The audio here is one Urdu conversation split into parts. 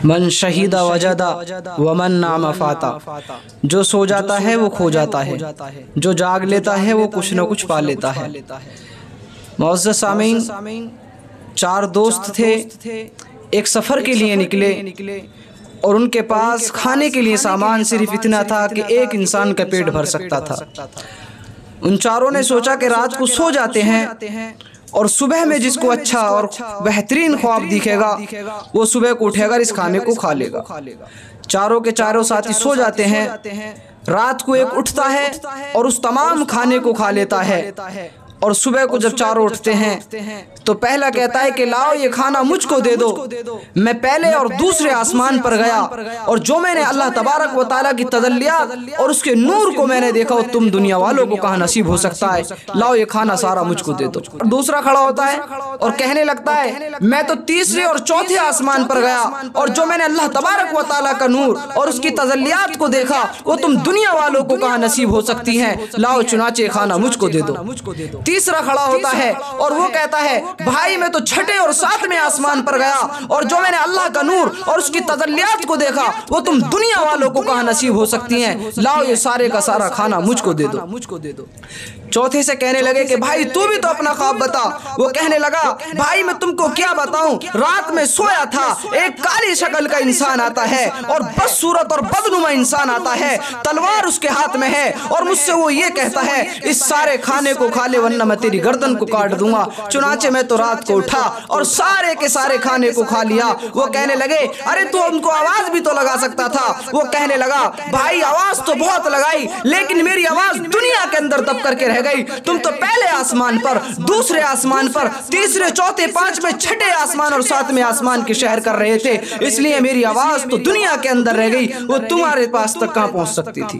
من شہید وجدا ومن نام فاتا، جو سو جاتا ہے وہ کھو جاتا ہے، جو جاگ لیتا ہے وہ کچھ نہ کچھ پا لیتا ہے۔ معزز سامعین، چار دوست تھے، ایک سفر کے لیے نکلے اور ان کے پاس کھانے کے لیے سامان صرف اتنا تھا کہ ایک انسان کا پیٹ بھر سکتا تھا۔ ان چاروں نے سوچا کہ رات کو سو جاتے ہیں اور صبح میں جس کو اچھا اور بہترین خواب دکھے گا وہ صبح کو اٹھے گا، اس کھانے کو کھا لے گا۔ چاروں کے چاروں ساتھی سو جاتے ہیں، رات کو ایک اٹھتا ہے اور اس تمام کھانے کو کھا لیتا ہے، اور صبح کو جب چاروں اٹھتے ہیں تو پہلا کہتا ہے کہ لاؤ یہ کھانا مجھ کو دے دو، میں پہلے اور دوسرے آسمان پر گیا اور جو میں نے اللہ تبارک و تعالیٰ کی تجلیات اور اس کے نور کو میں نے دیکھا وہ تم دنیا والوں کو کہاں نصیب ہو سکتا ہے، لاؤ یہ کھانا سارا مجھ کو دے دو۔ دوسرا کھڑا ہوتا ہے اور کہنے لگتا ہے میں تو تیسرے اور چوتھے آسمان پر گیا اور جو میں نے اللہ تبارک و تعالیٰ کا نور اور اس کی تجلیات کو دیکھا وہ تم دنیا والوں کو کہاں نصیب ہو سکتی ہیں، لاؤ چنانچہ کھانا مجھ کو دے دو۔ تیسرا کھڑا ہوتا ہے اور وہ کہتا ہے بھائی میں تو چھٹے اور ساتویں آسمان پر گیا اور جو میں نے اللہ کا نور اور اس کی تجلیات کو دیکھا وہ تم دنیا والوں کو کہاں نصیب ہو سکتی ہیں، لاؤ یہ سارے کا سارا کھانا مجھ کو دے دو۔ چوتھے سے کہنے لگے کہ بھائی تو بھی تو اپنا خواب بتا۔ وہ کہنے لگا بھائی میں تم کو کیا بتاؤں، رات میں سویا تھا، ایک کالی شکل کا انسان آتا ہے اور بد صورت اور بدنما انسان آتا ہے، تلوار اس کے ہاتھ میں ہے اور مجھ سے وہ یہ کہتا ہے اس سارے کھانے کو کھا لے ورنہ میں تیری گردن کو کاٹ دوں گا۔ چنانچہ میں تو رات کو اٹھا اور سارے کے سارے کھانے کو کھا لیا۔ وہ کہنے لگے ارے تو ان کو آواز بھی تو لگا سکتا تھا۔ وہ کہنے لگا بھائی آواز تو بہت لگائی لیکن میری آواز دنیا کے اندر دب کر کے رہ گئی، تم تو پہلے آسمان پر، دوسرے آسمان پر، تیسرے چوتھے پانچویں چھٹے آسمان اور ساتویں آسمان کے شہر کر رہے تھے، اس لیے میری آواز تو دنیا کے اندر رہ گئی، وہ تمہارے پاس تک کہاں پہنچ سکتی تھی۔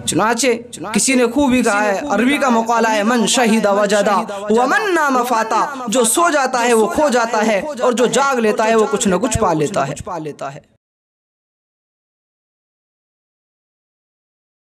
چنانچہ کسی نے خوب ہی کہا ہے، عربی کا مقالہ ہے من شہید وجدا ومن نام فاتا، جو سو جاتا ہے وہ کھو جاتا ہے اور جو جاگ لیتا ہے وہ کچھ نہ کچھ پا لیتا ہے۔